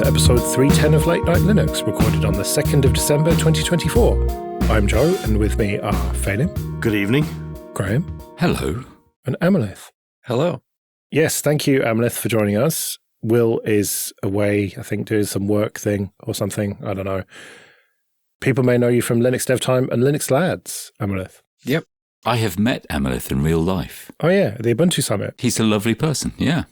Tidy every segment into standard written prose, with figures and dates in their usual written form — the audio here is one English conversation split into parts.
to episode 310 of Late Night Linux, recorded on the 2nd of December 2024. I'm Joe, and with me are Félim. Good evening. Graham. Hello. And Amolith. Hello. Yes, thank you, Amolith, for joining us. Will is away, I think, doing some work thing or something. I don't know. People may know you from Linux Dev Time and Linux Lads, Amolith. Yep. I have met Amolith in real life. Oh, yeah, the Ubuntu Summit. He's a lovely person, yeah.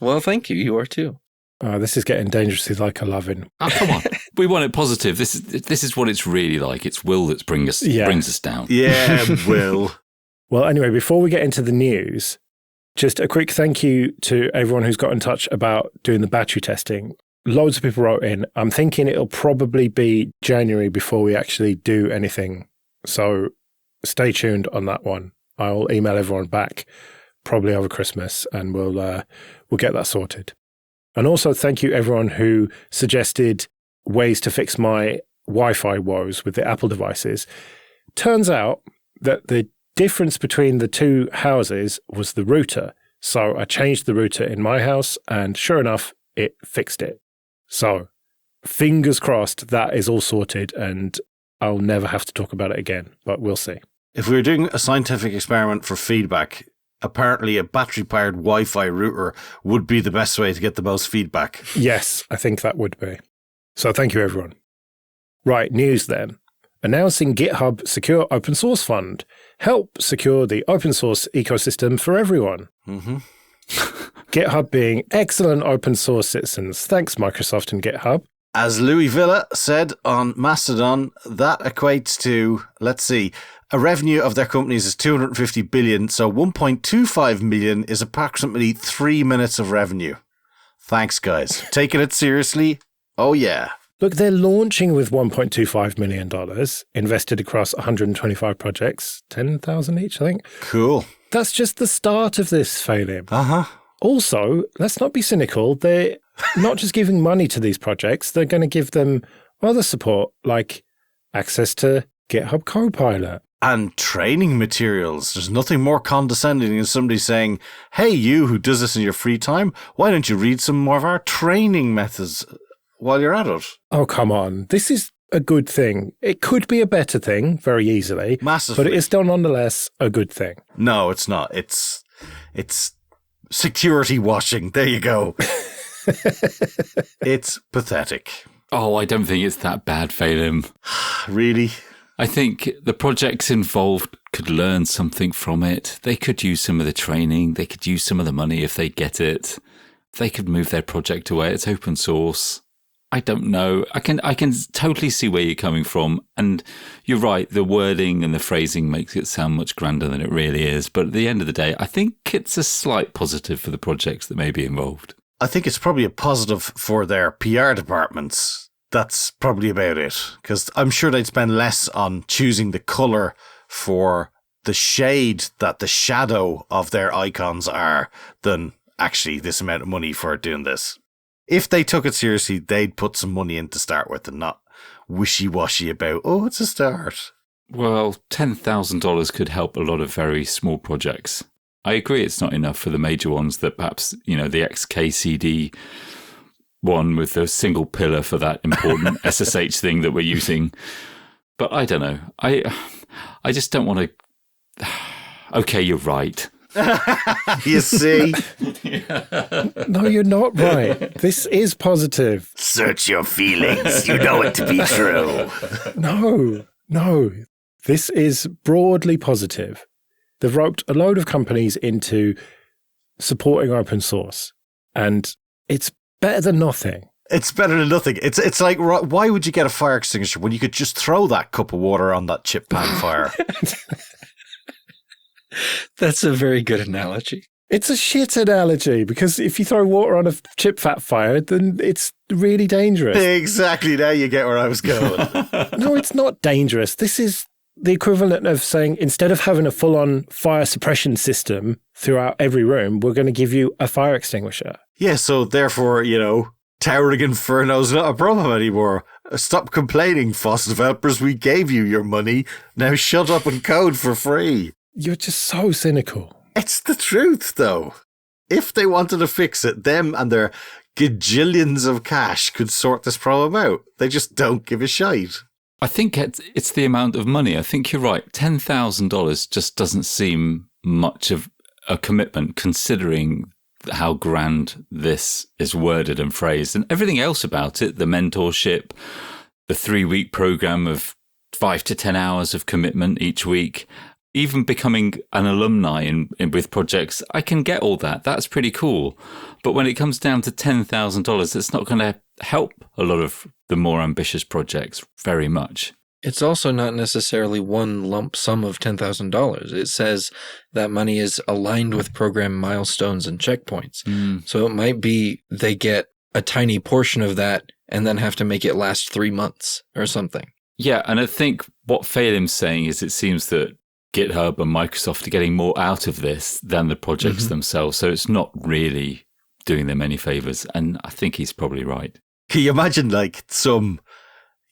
Well, thank you. You are too. This is getting dangerously like a loving. Oh, come on. We want it positive. This is what it's really like. It's Will that brings us down. Yeah, Will. Well, anyway, before we get into the news, just a quick thank you to everyone who's got in touch about doing the battery testing. Loads of people wrote in. I'm thinking it'll probably be January before we actually do anything. So stay tuned on that one. I'll email everyone back probably over Christmas and we'll get that sorted. And also thank you everyone who suggested ways to fix my Wi-Fi woes with the Apple devices. Turns out that the difference between the two houses was the router. So I changed the router in my house and sure enough, it fixed it. So fingers crossed that is all sorted and I'll never have to talk about it again, but we'll see. If we were doing a scientific experiment for feedback, apparently a battery-powered Wi-Fi router would be the best way to get the most feedback. Yes, I think that would be. So thank you, everyone. Right, news then. Announcing GitHub Secure Open Source Fund. Help secure the open source ecosystem for everyone. Mm-hmm. GitHub being excellent open source citizens. Thanks, Microsoft and GitHub. As Louis Villa said on Mastodon, that equates to, let's see, a revenue of their companies is 250 billion, so 1.25 million is approximately 3 minutes of revenue. Thanks, guys. Taking it seriously? Oh, yeah. Look, they're launching with $1.25 million, invested across 125 projects, 10,000 each, I think. Cool. That's just the start of this, Félim. Uh-huh. Also, let's not be cynical. They're not just giving money to these projects, they're going to give them other support, like access to GitHub Copilot. And training materials. There's nothing more condescending than somebody saying, hey, you who does this in your free time, why don't you read some more of our training methods while you're at it? Oh, come on. This is a good thing. It could be a better thing very easily. Massively. But it is still nonetheless a good thing. No, it's not. It's security washing. There you go. It's pathetic. Oh, I don't think it's that bad, Félim. Really? I think the projects involved could learn something from it. They could use some of the training. They could use some of the money if they get it. They could move their project away. It's open source. I don't know. I can totally see where you're coming from. And you're right. The wording and the phrasing makes it sound much grander than it really is. But at the end of the day, I think it's a slight positive for the projects that may be involved. I think it's probably a positive for their PR departments. That's probably about it. Because I'm sure they'd spend less on choosing the colour for the shade that the shadow of their icons are than actually this amount of money for doing this. If they took it seriously, they'd put some money in to start with and not wishy-washy about, oh, it's a start. Well, $10,000 could help a lot of very small projects. I agree it's not enough for the major ones that perhaps, the XKCD one with the single pillar for that important SSH thing that we're using. But I don't know. I just don't want to... Okay, you're right. You see? No, you're not right. This is positive. Search your feelings. You know it to be true. No. This is broadly positive. They've roped a load of companies into supporting open source, and it's better than nothing. It's better than nothing. It's like, why would you get a fire extinguisher when you could just throw that cup of water on that chip pan fire? That's a very good analogy. It's a shit analogy because if you throw water on a chip fat fire, then it's really dangerous. Exactly. Now you get where I was going. No, it's not dangerous. This is the equivalent of saying instead of having a full-on fire suppression system throughout every room, we're going to give you a fire extinguisher. Yeah, so therefore, towering inferno's not a problem anymore. Stop complaining, FOSS developers. We gave you your money. Now shut up and code for free. You're just so cynical. It's the truth, though. If they wanted to fix it, them and their gajillions of cash could sort this problem out. They just don't give a shite. I think it's the amount of money. I think you're right. $10,000 just doesn't seem much of a commitment considering how grand this is worded and phrased and everything else about it, the mentorship, the 3-week program of 5 to 10 hours of commitment each week, even becoming an alumni with projects. I can get all that. That's pretty cool. But when it comes down to $10,000, it's not going to help a lot of the more ambitious projects very much. It's also not necessarily one lump sum of $10,000. It says that money is aligned with program milestones and checkpoints. So it might be they get a tiny portion of that and then have to make it last 3 months or something. Yeah, and I think what Félim's saying is it seems that GitHub and Microsoft are getting more out of this than the projects themselves. So it's not really doing them any favors. And I think he's probably right. Can you imagine like some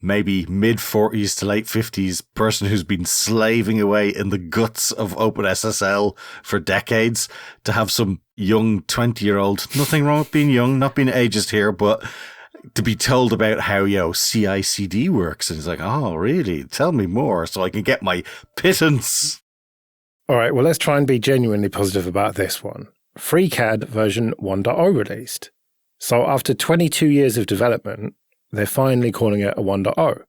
maybe mid-40s to late 50s person who's been slaving away in the guts of OpenSSL for decades to have some young 20-year-old, nothing wrong with being young, not being ageist here, but to be told about how, CI/CD works. And it's like, oh, really? Tell me more so I can get my pittance. All right, well, let's try and be genuinely positive about this one. FreeCAD version 1.0 released. So after 22 years of development, they're finally calling it a 1.0.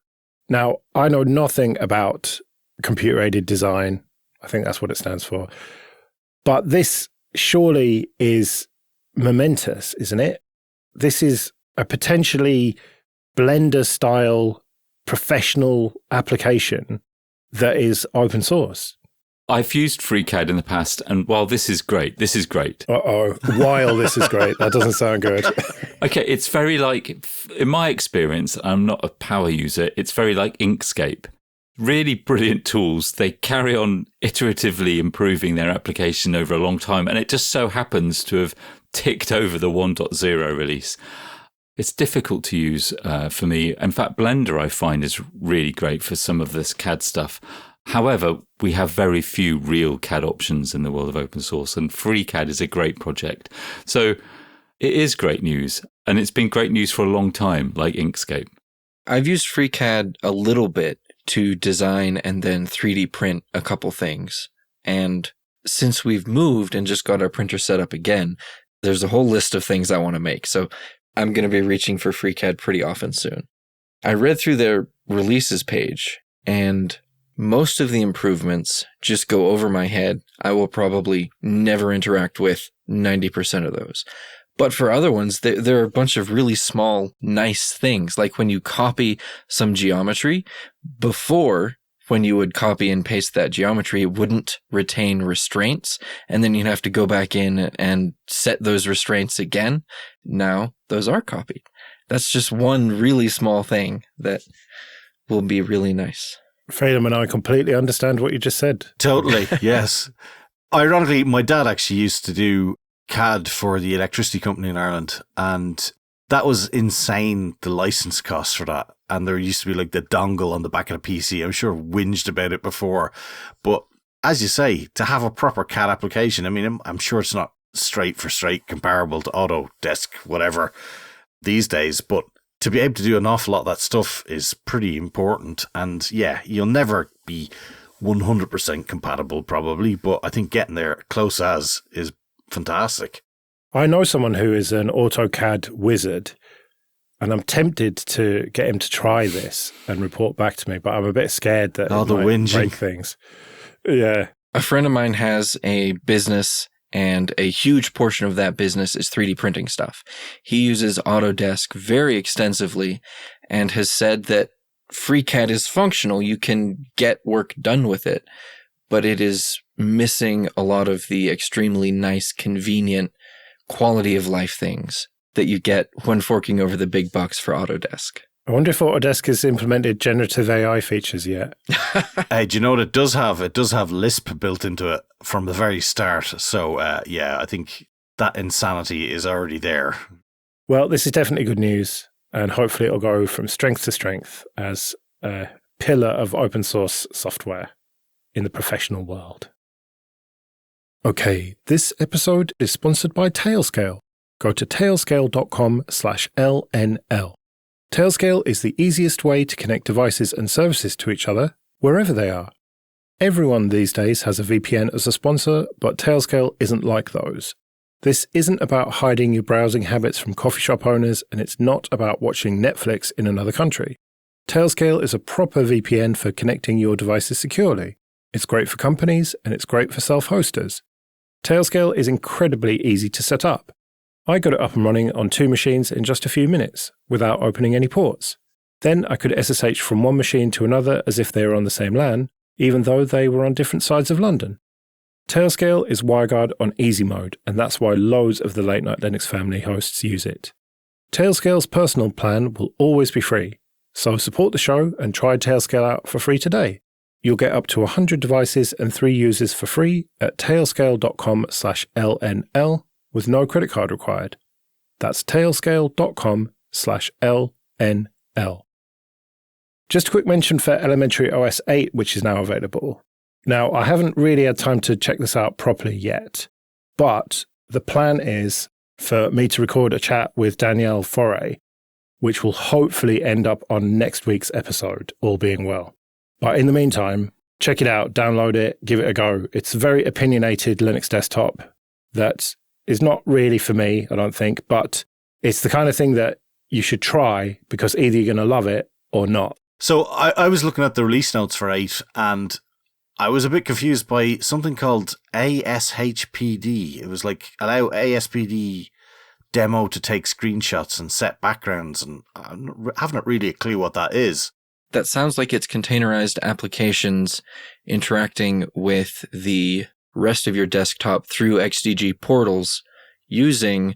Now, I know nothing about computer-aided design. I think that's what it stands for. But this surely is momentous, isn't it? This is a potentially Blender-style professional application that is open source. I've used FreeCAD in the past, and while this is great. Uh-oh, while this is great. That doesn't sound good. Okay, it's very like, in my experience, I'm not a power user, it's very like Inkscape. Really brilliant tools. They carry on iteratively improving their application over a long time, and it just so happens to have ticked over the 1.0 release. It's difficult to use for me. In fact, Blender, I find, is really great for some of this CAD stuff. However, we have very few real CAD options in the world of open source, and FreeCAD is a great project. So it is great news, and it's been great news for a long time, like Inkscape. I've used FreeCAD a little bit to design and then 3D print a couple things. And since we've moved and just got our printer set up again, there's a whole list of things I want to make. So I'm going to be reaching for FreeCAD pretty often soon. I read through their releases page, and most of the improvements just go over my head. I will probably never interact with 90% of those. But for other ones, there are a bunch of really small, nice things. Like when you copy some geometry, before, when you would copy and paste that geometry, it wouldn't retain restraints. And then you'd have to go back in and set those restraints again. Now, those are copied. That's just one really small thing that will be really nice. Félim and I completely understand what you just said. Totally, yes. Ironically, my dad actually used to do CAD for the electricity company in Ireland, and that was insane, the license costs for that. And there used to be like the dongle on the back of the PC. I'm sure I've whinged about it before. But as you say, to have a proper CAD application, I mean, I'm sure it's not straight for straight comparable to Autodesk, whatever, these days, but to be able to do an awful lot of that stuff is pretty important. And yeah, you'll never be 100% compatible probably, but I think getting there close as is fantastic. I know someone who is an AutoCAD wizard, and I'm tempted to get him to try this and report back to me, but I'm a bit scared that it might break things. Yeah. A friend of mine has a business, and a huge portion of that business is 3D printing stuff. He uses Autodesk very extensively and has said that FreeCAD is functional. You can get work done with it, but it is missing a lot of the extremely nice, convenient quality of life things that you get when forking over the big bucks for Autodesk. I wonder if Autodesk has implemented generative AI features yet. Hey, do you know what it does have? It does have Lisp built into it from the very start. So, yeah, I think that insanity is already there. Well, this is definitely good news, and hopefully it'll go from strength to strength as a pillar of open source software in the professional world. Okay, this episode is sponsored by Tailscale. go to tailscale.com/LNL. Tailscale is the easiest way to connect devices and services to each other, wherever they are. Everyone these days has a VPN as a sponsor, but Tailscale isn't like those. This isn't about hiding your browsing habits from coffee shop owners, and it's not about watching Netflix in another country. Tailscale is a proper VPN for connecting your devices securely. It's great for companies, and it's great for self-hosters. Tailscale is incredibly easy to set up. I got it up and running on 2 machines in just a few minutes, without opening any ports. Then I could SSH from one machine to another as if they were on the same LAN, even though they were on different sides of London. Tailscale is WireGuard on easy mode, and that's why loads of the Late Night Linux family hosts use it. Tailscale's personal plan will always be free, so support the show and try Tailscale out for free today. You'll get up to 100 devices and 3 users for free at tailscale.com/LNL with no credit card required. That's tailscale.com/LNL. Just a quick mention for Elementary OS 8, which is now available. Now, I haven't really had time to check this out properly yet, but the plan is for me to record a chat with Danielle Foray, which will hopefully end up on next week's episode, all being well. But in the meantime, check it out, download it, give it a go. It's a very opinionated Linux desktop that is not really for me, I don't think, but it's the kind of thing that you should try because either you're going to love it or not. So I was looking at the release notes for 8 and I was a bit confused by something called ASHPD. It was like allow ASPD demo to take screenshots and set backgrounds, and I haven't really a clue what that is. That sounds like it's containerized applications interacting with the rest of your desktop through XDG portals using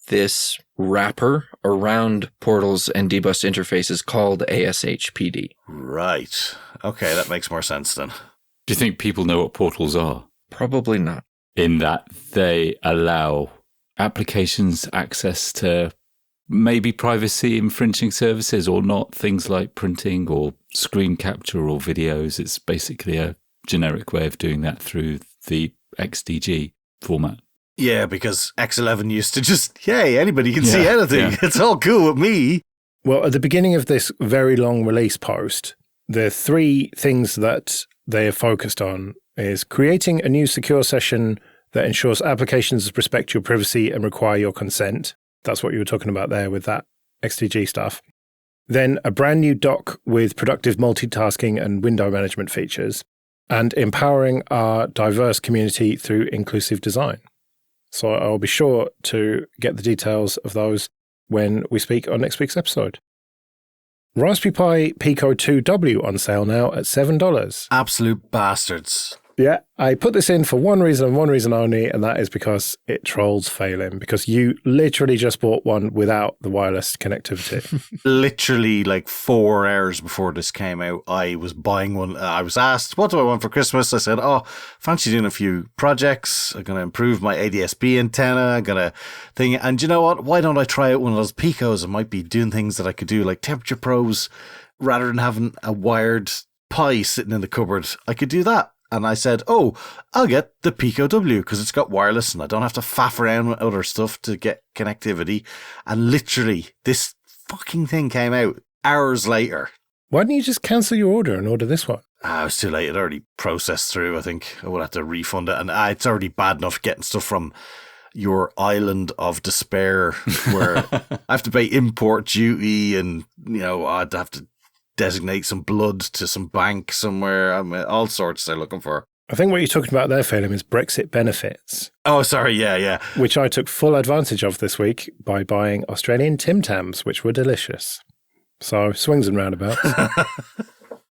this wrapper around portals and dbus interfaces called ASHPD. Right. Okay, that makes more sense then. Do you think people know what portals are? Probably not. In that they allow applications access to maybe privacy infringing services or not, things like printing or screen capture or videos. It's basically a generic way of doing that through the XDG format. Yeah, because X11 used to just, yay, anybody can see anything. Yeah. It's all cool with me. Well, at the beginning of this very long release post, the 3 things that they are focused on is creating a new secure session that ensures applications respect your privacy and require your consent. That's what you were talking about there with that XDG stuff. Then a brand new dock with productive multitasking and window management features, and empowering our diverse community through inclusive design. So I'll be sure to get the details of those when we speak on next week's episode. Raspberry Pi Pico 2W on sale now at $7. Absolute bastards. Yeah, I put this in for one reason and one reason only, and that is because it trolls Félim, because you literally just bought one without the wireless connectivity. Literally like 4 hours before this came out, I was buying one. I was asked, what do I want for Christmas? I said, fancy doing a few projects. I'm going to improve my ADSB antenna. I'm going to thing. And you know what? Why don't I try out one of those Picos? I might be doing things that I could do like temperature probes rather than having a wired Pi sitting in the cupboard. I could do that. And I said, I'll get the Pico W because it's got wireless and I don't have to faff around with other stuff to get connectivity. And literally, this fucking thing came out hours later. Why didn't you just cancel your order and order this one? It was too late. It already processed through, I think. I would have to refund it. And it's already bad enough getting stuff from your island of despair where I have to pay import duty and, I'd have to designate some blood to some bank somewhere. I mean, all sorts they're looking for. I think what you're talking about there, Félim, is Brexit benefits. Oh, sorry, yeah. Which I took full advantage of this week by buying Australian Tim Tams, which were delicious. So, swings and roundabouts.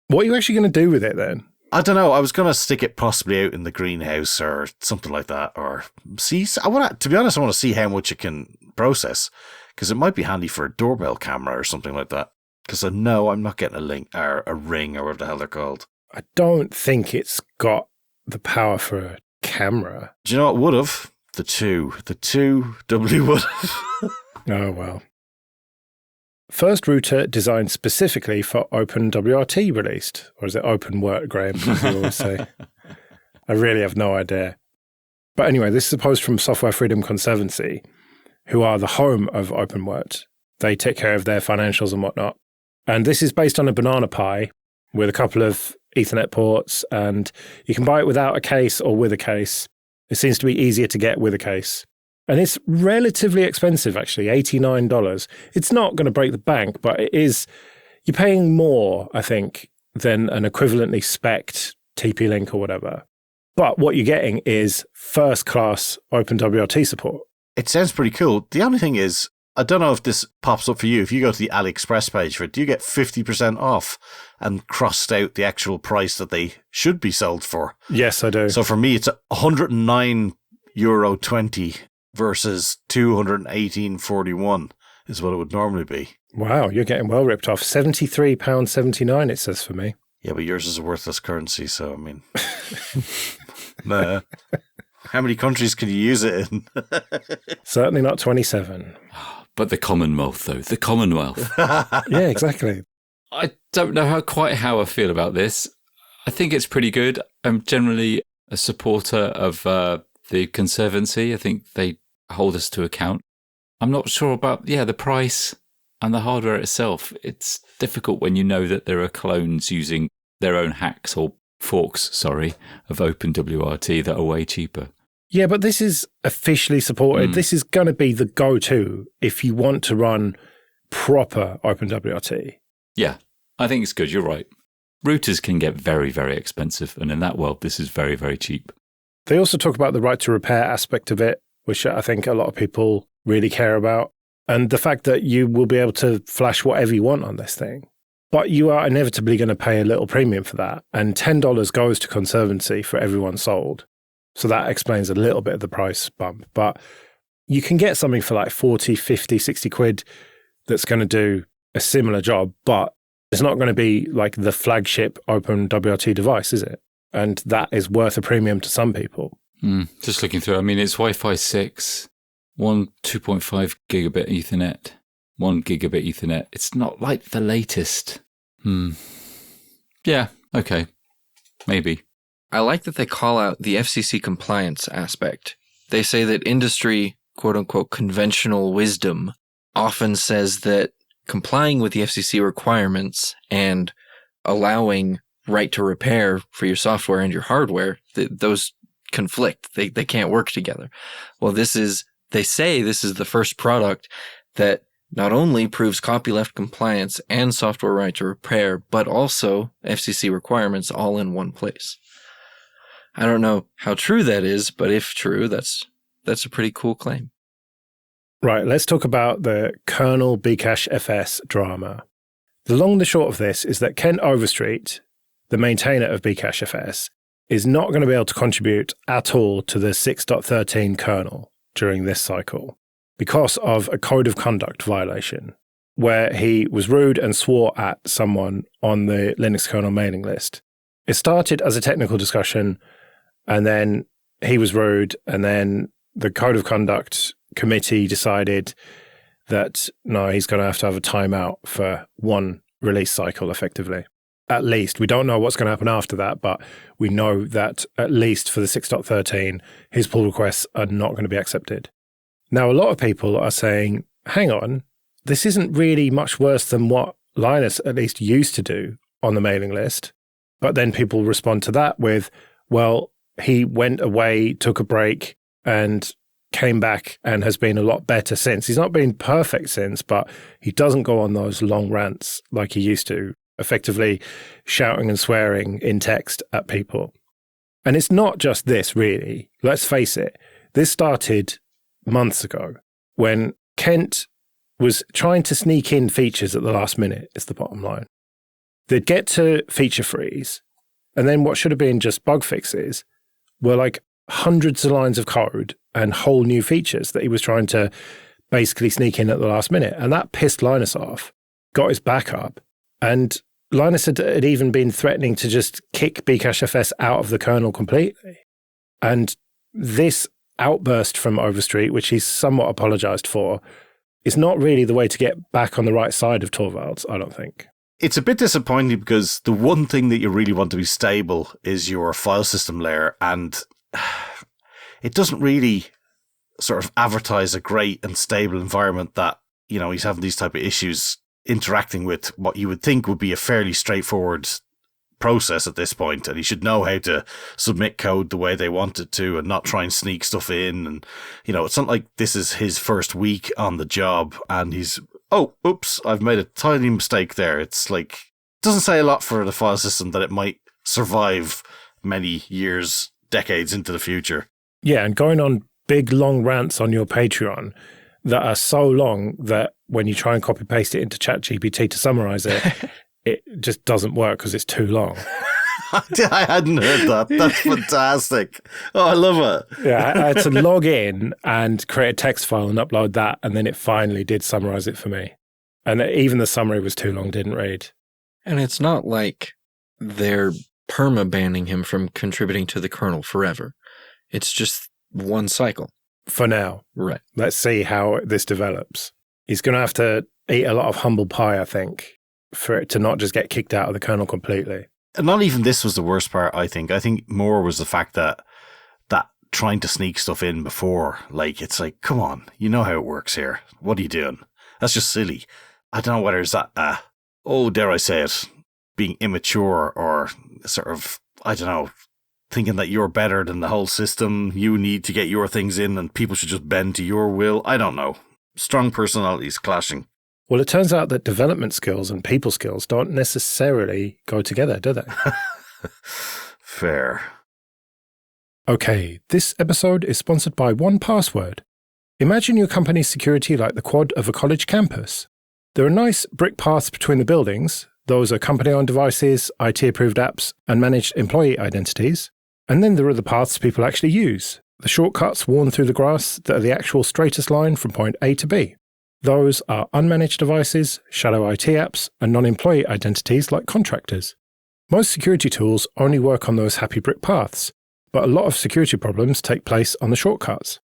What are you actually going to do with it then? I don't know. I was going to stick it possibly out in the greenhouse or something like that. Or see, to be honest, I want to see how much it can process because it might be handy for a doorbell camera or something like that. Because I know I'm not getting a ring or whatever the hell they're called. I don't think it's got the power for a camera. Do you know what would have? The 2W would have. Oh, well. First router designed specifically for OpenWrt released. Or is it OpenWrt, Graham, as you always say? I really have no idea. But anyway, this is a post from Software Freedom Conservancy. who are the home of OpenWrt. They take care of their financials and whatnot. And this is based on a banana Pi with a couple of Ethernet ports, and you can buy it without a case or with a case. It seems to be easier to get with a case. And it's relatively expensive, actually, $89. It's not going to break the bank, but it is, you're paying more, I think, than an equivalently spec'd TP-Link or whatever. But what you're getting is first-class OpenWrt support. It sounds pretty cool. The only thing is, I don't know if this pops up for you. If you go to the AliExpress page for it, do you get 50% off and crossed out the actual price that they should be sold for? Yes, I do. So for me, it's €109.20 versus €218.41 is what it would normally be. Wow, you're getting well ripped off. £73.79 it says for me. Yeah, but yours is a worthless currency, so I mean... Nah. How many countries can you use it in? Certainly not 27. But the Commonwealth, though. The Commonwealth. Yeah, exactly. I don't know quite how I feel about this. I think it's pretty good. I'm generally a supporter of the Conservancy. I think they hold us to account. I'm not sure about, the price and the hardware itself. It's difficult when you know that there are clones using their own hacks or forks, of OpenWrt that are way cheaper. Yeah, but this is officially supported. This is going to be the go-to if you want to run proper OpenWrt. Yeah, I think it's good. You're right. Routers can get very, very expensive. And in that world, this is very, very cheap. They also talk about the right to repair aspect of it, which I think a lot of people really care about. And the fact that you will be able to flash whatever you want on this thing. But you are inevitably going to pay a little premium for that. And $10 goes to Conservancy for everyone sold. So that explains a little bit of the price bump. But you can get something for like 40, 50, 60 quid that's going to do a similar job, but it's not going to be like the flagship OpenWrt device, is it? And that is worth a premium to some people. Just looking through, I mean, it's Wi-Fi 6, one 2.5 gigabit Ethernet, 1 gigabit Ethernet. It's not like the latest. Yeah, okay. Maybe. I like that they call out the FCC compliance aspect. They say that industry, quote unquote, conventional wisdom often says that complying with the FCC requirements and allowing right to repair for your software and your hardware, those conflict. They can't work together. Well, they say this is the first product that not only proves copyleft compliance and software right to repair, but also FCC requirements all in one place. I don't know how true that is, but if true, that's a pretty cool claim. Right, let's talk about the Kernel Bcachefs drama. The long and the short of this is that Kent Overstreet, the maintainer of Bcachefs, is not going to be able to contribute at all to the 6.13 kernel during this cycle because of a code of conduct violation where he was rude and swore at someone on the Linux kernel mailing list. It started as a technical discussion, and then he was rude, and then the code of conduct committee decided that, no, he's going to have a timeout for one release cycle, effectively. At least. We don't know what's going to happen after that, but we know that at least for the 6.13, his pull requests are not going to be accepted. Now, a lot of people are saying, hang on, this isn't really much worse than what Linus at least used to do on the mailing list. But then people respond to that with, well, he went away, took a break, and came back and has been a lot better since. He's not been perfect since, but he doesn't go on those long rants like he used to, effectively shouting and swearing in text at people. And it's not just this, really. Let's face it. This started months ago when Kent was trying to sneak in features at the last minute, is the bottom line. They'd get to feature freeze, and then what should have been just bug fixes were like hundreds of lines of code and whole new features that he was trying to basically sneak in at the last minute. And that pissed Linus off, got his back up, and Linus had even been threatening to just kick Bcachefs out of the kernel completely. And this outburst from Overstreet, which he's somewhat apologized for, is not really the way to get back on the right side of Torvalds, I don't think. It's a bit disappointing because the one thing that you really want to be stable is your file system layer, and it doesn't really sort of advertise a great and stable environment that, you know, he's having these type of issues interacting with what you would think would be a fairly straightforward process at this point, and he should know how to submit code the way they want it to and not try and sneak stuff in. And, you know, it's not like this is his first week on the job and he's, oh, oops, I've made a tiny mistake there. It's like, it doesn't say a lot for the file system that it might survive many years, decades into the future. Yeah, and going on big, long rants on your Patreon that are so long that when you try and copy paste it into ChatGPT to summarize it, it just doesn't work because it's too long. I hadn't heard that. That's fantastic. Oh, I love it. Yeah, I had to log in and create a text file and upload that, and then it finally did summarize it for me. And even the summary was too long, didn't read. And it's not like they're perma-banning him from contributing to the kernel forever. It's just one cycle. For now. Right. Let's see how this develops. He's going to have to eat a lot of humble pie, I think, for it to not just get kicked out of the kernel completely. And not even this was the worst part, I think. I think more was the fact that trying to sneak stuff in before, like, it's like, come on, you know how it works here. What are you doing? That's just silly. I don't know whether it's that, dare I say it, being immature or sort of, I don't know, thinking that you're better than the whole system. You need to get your things in and people should just bend to your will. I don't know. Strong personalities clashing. Well, it turns out that development skills and people skills don't necessarily go together, do they? Fair. Okay, this episode is sponsored by 1Password. Imagine your company's security like the quad of a college campus. There are nice brick paths between the buildings. Those are company-owned devices, IT-approved apps, and managed employee identities. And then there are the paths people actually use, the shortcuts worn through the grass that are the actual straightest line from point A to B. Those are unmanaged devices, shadow IT apps, and non-employee identities like contractors. Most security tools only work on those happy brick paths, but a lot of security problems take place on the shortcuts.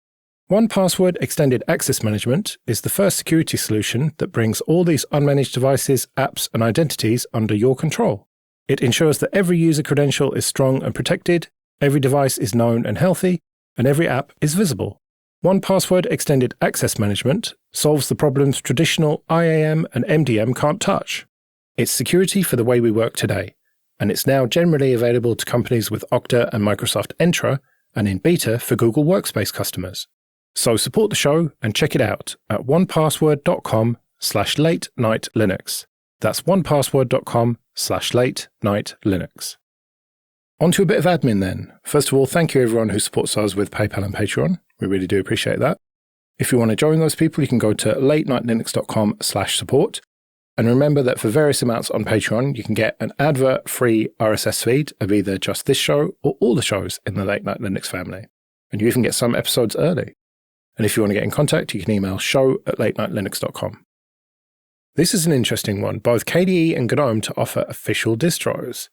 1Password Extended Access Management is the first security solution that brings all these unmanaged devices, apps, and identities under your control. It ensures that every user credential is strong and protected, every device is known and healthy, and every app is visible. 1Password Extended Access Management solves the problems traditional IAM and MDM can't touch. It's security for the way we work today, and it's now generally available to companies with Okta and Microsoft Entra, and in beta for Google Workspace customers. So support the show and check it out at onepassword.com/late-night-linux. That's onepassword.com/late-night-linux. On to a bit of admin then. First of all, thank you everyone who supports us with PayPal and Patreon. We really do appreciate that. If you want to join those people, you can go to latenightlinux.com/support. And remember that for various amounts on Patreon, you can get an advert-free RSS feed of either just this show or all the shows in the Late Night Linux family. And you even get some episodes early. And if you want to get in contact, you can email show@latenightlinux.com. This is an interesting one. Both KDE and GNOME to offer official distros.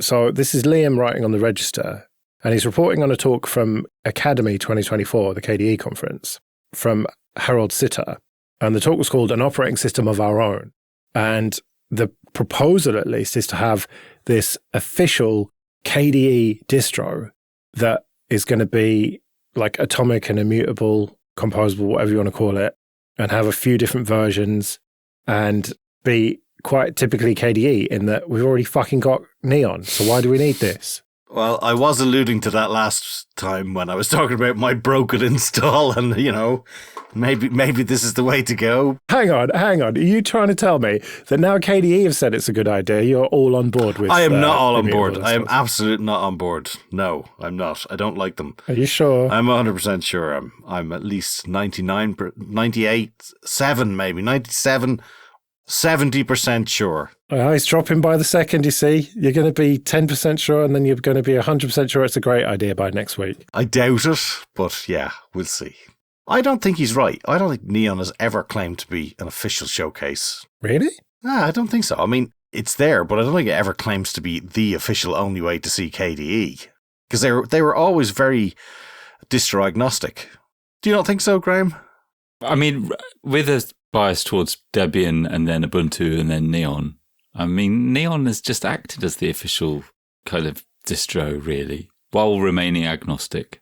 So this is Liam writing on the register, and he's reporting on a talk from Academy 2024, the KDE conference, from Harold Sitter. And the talk was called An Operating System of Our Own. And the proposal, at least, is to have this official KDE distro that is going to be like atomic and immutable, composable, whatever you want to call it, and have a few different versions and be quite typically KDE in that we've already fucking got Neon. So why do we need this? Well, I was alluding to that last time when I was talking about my broken install and, you know, maybe this is the way to go. Hang on. Are you trying to tell me that now KDE have said it's a good idea, you're all on board with I am not all on board. I am absolutely not on board. No, I'm not. I don't like them. Are you sure? I'm 100% sure. I'm at least 99, 98, 7 maybe, 97, 70% sure. It's dropping by the second, you see. You're going to be 10% sure, and then you're going to be 100% sure it's a great idea by next week. I doubt it, but yeah, we'll see. I don't think he's right. I don't think Neon has ever claimed to be an official showcase. Really? I don't think so. I mean, it's there, but I don't think it ever claims to be the official only way to see KDE. Because they were always very distro agnostic. Do you not think so, Graham? I mean, with a bias towards Debian and then Ubuntu and then Neon, I mean, Neon has just acted as the official kind of distro, really, while remaining agnostic.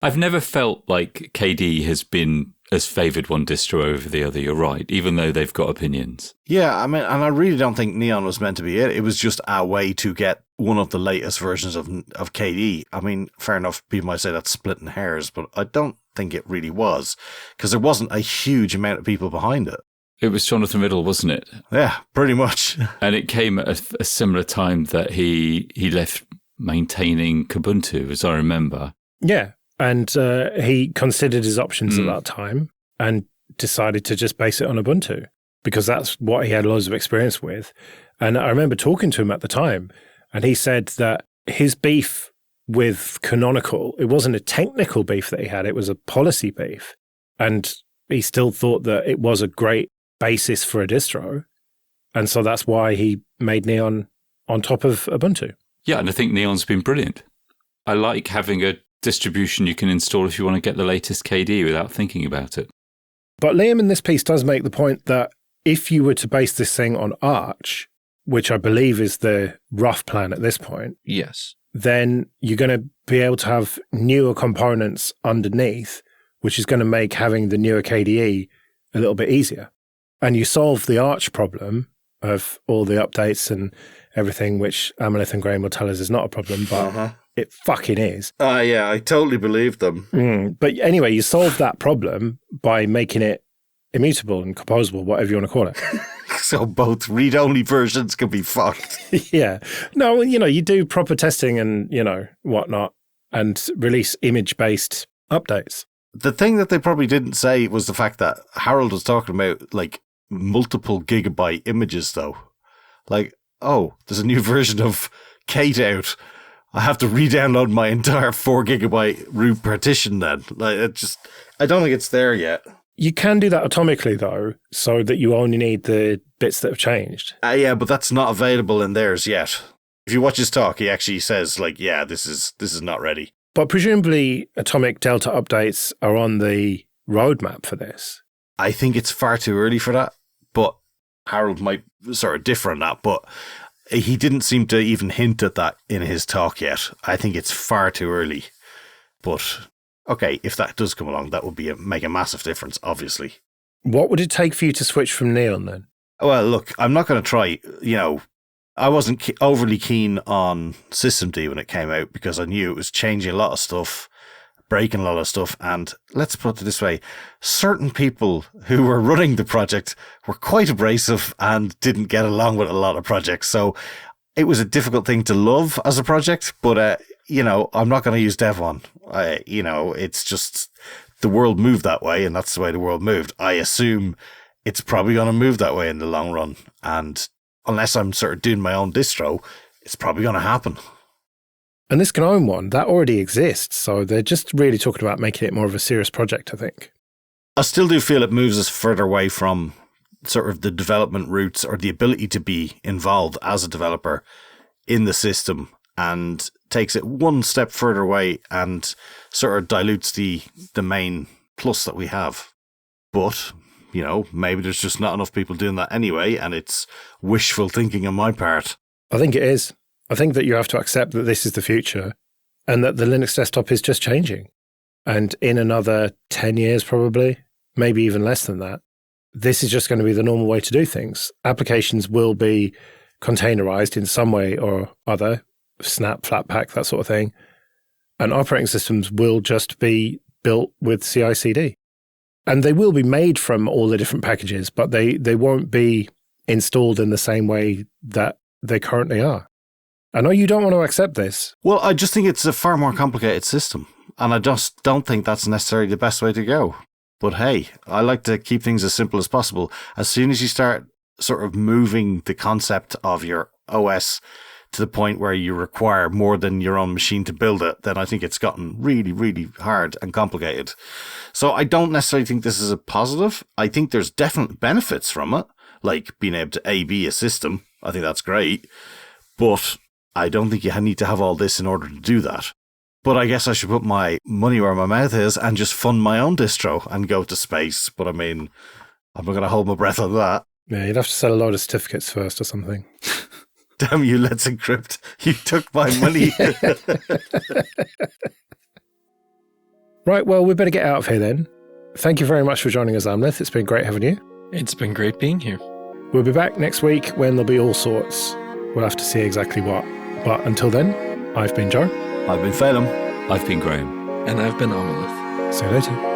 I've never felt like KDE has been as favoured one distro over the other, you're right, even though they've got opinions. Yeah, I mean, and I really don't think Neon was meant to be it. It was just a way to get one of the latest versions of KDE. I mean, fair enough, people might say that's splitting hairs, but I don't think it really was, because there wasn't a huge amount of people behind it. It was Jonathan Riddle, wasn't it? Yeah, pretty much. And it came at a similar time that he left maintaining Kubuntu, as I remember. Yeah. And he considered his options at that time and decided to just base it on Ubuntu because that's what he had loads of experience with. And I remember talking to him at the time, and he said that his beef with Canonical, it wasn't a technical beef that he had, it was a policy beef. And he still thought that it was a great basis for a distro. And so that's why he made Neon on top of Ubuntu. Yeah, and I think Neon's been brilliant. I like having a distribution you can install if you want to get the latest KDE without thinking about it. But Liam in this piece does make the point that if you were to base this thing on Arch, which I believe is the rough plan at this point, Yes. then you're going to be able to have newer components underneath, which is going to make having the newer KDE a little bit easier. And you solve the Arch problem of all the updates and everything, which Amolith and Graham will tell us is not a problem, but it fucking is. Yeah, I totally believe them. But anyway, you solve that problem by making it immutable and composable, whatever you want to call it. So both read-only versions can be fucked. Yeah. No, you do proper testing and, whatnot, and release image-based updates. The thing that they probably didn't say was the fact that Harold was talking about, like, multiple gigabyte images, though. Like, oh, there's a new version of Kate out. I have to re-download my entire 4 gigabyte root partition then. Like, I don't think it's there yet. You can do that atomically, though, so that you only need the bits that have changed. Yeah, but that's not available in theirs yet. If you watch his talk, he actually says, like, yeah, this is not ready. But presumably atomic delta updates are on the roadmap for this. I think it's far too early for that, but Harold might sort of differ on that, but he didn't seem to even hint at that in his talk yet. I think it's far too early. But, okay, if that does come along, that would make a massive difference, obviously. What would it take for you to switch from Neon then? Well, look, I'm not going to try, I wasn't overly keen on systemd when it came out because I knew it was changing a lot of stuff, breaking a lot of stuff, and let's put it this way, certain people who were running the project were quite abrasive and didn't get along with a lot of projects, so it was a difficult thing to love as a project, but, I'm not going to use Dev1. It's just the world moved that way, and that's the way the world moved. I assume it's probably going to move that way in the long run, and unless I'm sort of doing my own distro, it's probably going to happen. And this GNOME one, that already exists, so they're just really talking about making it more of a serious project, I think. I still do feel it moves us further away from sort of the development roots or the ability to be involved as a developer in the system and takes it one step further away and sort of dilutes the main plus that we have. But maybe there's just not enough people doing that anyway, and it's wishful thinking on my part. I think it is. I think that you have to accept that this is the future and that the Linux desktop is just changing. And in another 10 years, probably, maybe even less than that, this is just going to be the normal way to do things. Applications will be containerized in some way or other, Snap, Flatpak, that sort of thing. And operating systems will just be built with CI/CD. And they will be made from all the different packages, but they won't be installed in the same way that they currently are. I know you don't want to accept this. Well, I just think it's a far more complicated system. And I just don't think that's necessarily the best way to go. But hey, I like to keep things as simple as possible. As soon as you start sort of moving the concept of your OS to the point where you require more than your own machine to build it, then I think it's gotten really, really hard and complicated. So I don't necessarily think this is a positive. I think there's definite benefits from it, like being able to A/B a system. I think that's great. But I don't think you need to have all this in order to do that. But I guess I should put my money where my mouth is and just fund my own distro and go to space. But I mean, I'm not going to hold my breath on that. Yeah, you'd have to sell a load of certificates first or something. Damn you, Let's Encrypt. You took my money. Right, well, we better get out of here then. Thank you very much for joining us, Amolith. It's been great having you. It's been great being here. We'll be back next week when there'll be all sorts. We'll have to see exactly what. But until then, I've been Joe. I've been Félim. I've been Graham. And I've been Amolith. See you later.